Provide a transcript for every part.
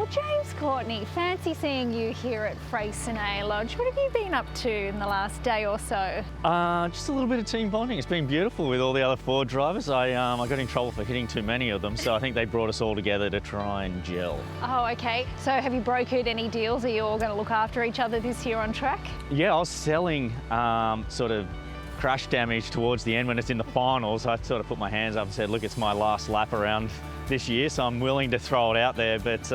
Well, James, Courtney, fancy seeing you here at Prix Lodge. What have you been up to in the last day or so? Just a little bit of team bonding. It's been beautiful with all the other Ford drivers. I got in trouble for hitting too many of them, so I think they brought us all together to try and gel. Oh, okay. So have you brokered any deals? Are you all going to look after each other this year on track? Yeah, I was selling sort of crash damage towards the end when it's in the finals. I sort of put my hands up and said, look, it's my last lap around this year, so I'm willing to throw it out there. But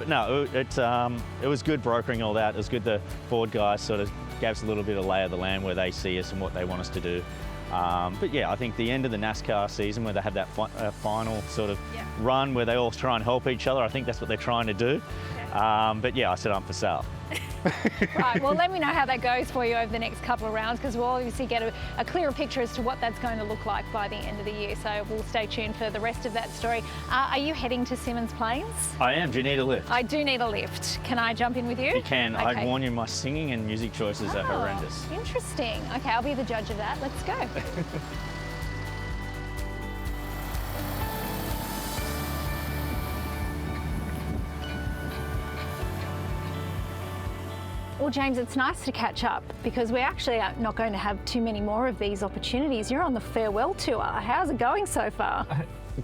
no, it was good brokering all that. It was good the Ford guys sort of gave us a little bit of lay of the land where they see us and what they want us to do. But yeah, I think the end of the NASCAR season where they have that final sort of run where they all try and help each other, I think that's what they're trying to do. But yeah, I said I'm for sale. Right, well, let me know how that goes for you over the next couple of rounds, because we'll obviously get a clearer picture as to what that's going to look like by the end of the year. So we'll stay tuned for the rest of that story. Are you heading to Symmons Plains? I am. Do you need a lift? I do need a lift. Can I jump in with you? You can. Okay. I warn you, my singing and music choices are horrendous. Interesting. Okay, I'll be the judge of that. Let's go. Well, James, it's nice to catch up because we're actually not going to have too many more of these opportunities. You're on the farewell tour. How's it going so far?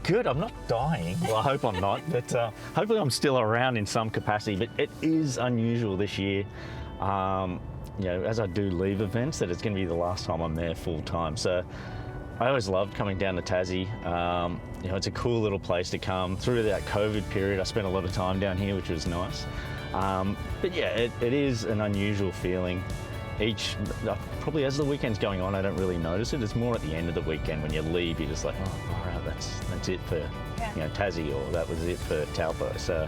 Good. I'm not dying. Well, I hope I'm not, but hopefully I'm still around in some capacity. But it is unusual this year, you know, as I do leave events, that it's going to be the last time I'm there full time. So I always loved coming down to Tassie. You know, it's a cool little place to come. Through that COVID period, I spent a lot of time down here, which was nice. But yeah, it is an unusual feeling. Probably as the weekend's going on, I don't really notice it. It's more at the end of the weekend when you leave, you're just like, oh, all right, that's it for you know, Tassie, or that was it for Taupo. So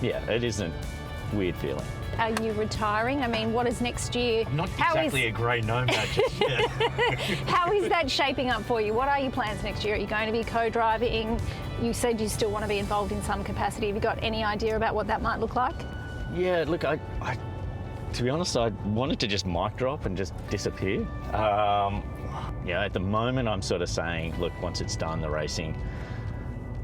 yeah, it is a weird feeling. Are you retiring? I mean, what is next year? I'm not exactly a grey nomad just yet. How is that shaping up for you? What are your plans next year? Are you going to be co-driving? You said you still want to be involved in some capacity. Have you got any idea about what that might look like? Yeah, look, I to be honest, I wanted to just mic drop and just disappear. Yeah, at the moment, I'm sort of saying, look, once it's done, the racing,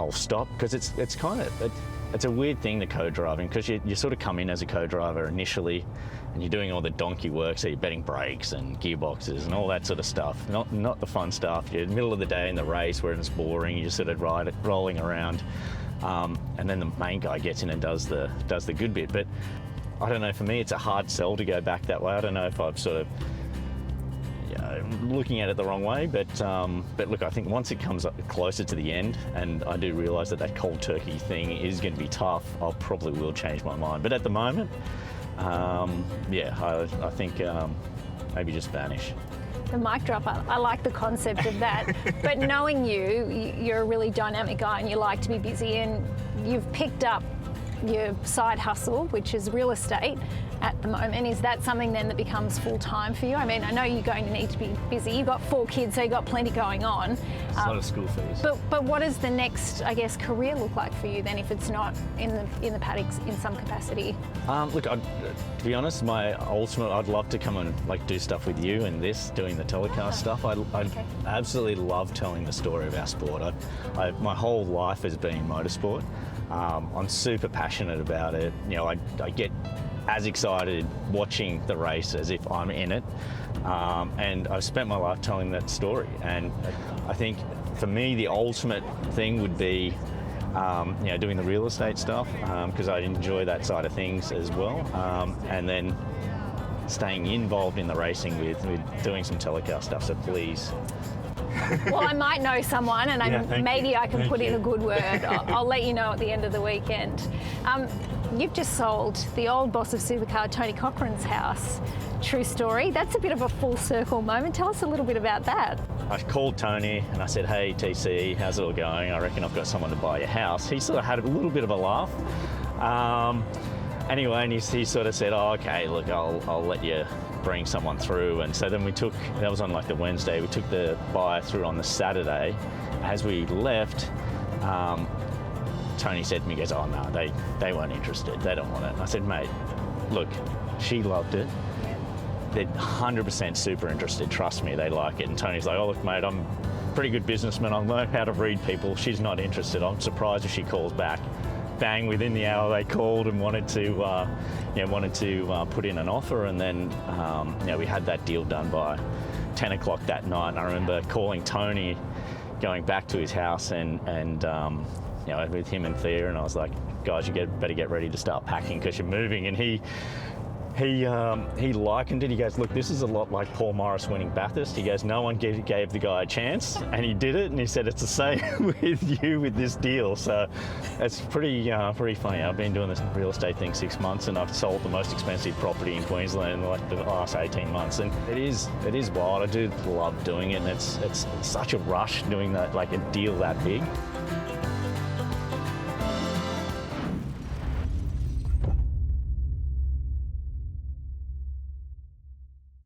I'll stop, because it's kind of, it's a weird thing, the co-driving, because you sort of come in as a co-driver initially and you're doing all the donkey work, so you're betting brakes and gearboxes and all that sort of stuff, not the fun stuff. You're in the middle of the day in the race where it's boring, you're just sort of rolling around, and then the main guy gets in and does the good bit. But I don't know, for me it's a hard sell to go back that way. I don't know if I've sort of, looking at it the wrong way, but look, I think once it comes up closer to the end and I do realise that cold turkey thing is going to be tough, I probably will change my mind. But at the moment, yeah, I think maybe just vanish. The mic drop, I like the concept of that. But knowing you're a really dynamic guy and you like to be busy, and you've picked up your side hustle, which is real estate at the moment. Is that something then that becomes full-time for you? I mean, I know you're going to need to be busy. You've got 4 kids, so you've got plenty going on. It's a lot of school fees. But what does the next, I guess, career look like for you then, if it's not in the paddocks in some capacity? Look, to be honest, my ultimate, I'd love to come and do stuff with you and doing the telecast stuff. I absolutely love telling the story of our sport. My whole life has been motorsport. I'm super passionate about it. You know, I get as excited watching the race as if I'm in it, and I've spent my life telling that story. And I think for me the ultimate thing would be you know, doing the real estate stuff, because I enjoy that side of things as well, and then staying involved in the racing with doing some telecast stuff. So please. Well, I might know someone, and maybe I can put in a good word. I'll let you know at the end of the weekend. You've just sold the old boss of Supercar, Tony Cochran's house. True story. That's a bit of a full circle moment. Tell us a little bit about that. I called Tony and I said, hey, TC, how's it all going? I reckon I've got someone to buy your house. He sort of had a little bit of a laugh. Anyway, and he sort of said, oh, okay, look, I'll let you bring someone through. And so then we took, that was on like the Wednesday, we took the buyer through on the Saturday. As we left, Tony said to me, he goes, oh no, they weren't interested, they don't want it. And I said, mate, look, she loved it. They're 100% super interested, trust me, they like it. And Tony's like, oh look mate, I'm a pretty good businessman, I've learned how to read people, she's not interested, I'm surprised if she calls back. bang, within the hour they called and wanted to put in an offer, and then we had that deal done by 10 o'clock that night. And I remember calling Tony, going back to his house, and with him and Thea, and I was like, guys, you better get ready to start packing because you're moving. And he likened it. He goes, look, this is a lot like Paul Morris winning Bathurst. He goes, no one gave the guy a chance, and he did it. And he said, it's the same with you with this deal. So it's pretty funny. I've been doing this real estate thing 6 months, and I've sold the most expensive property in Queensland in like the last 18 months. And it is wild. I do love doing it, and it's such a rush doing that, like a deal that big.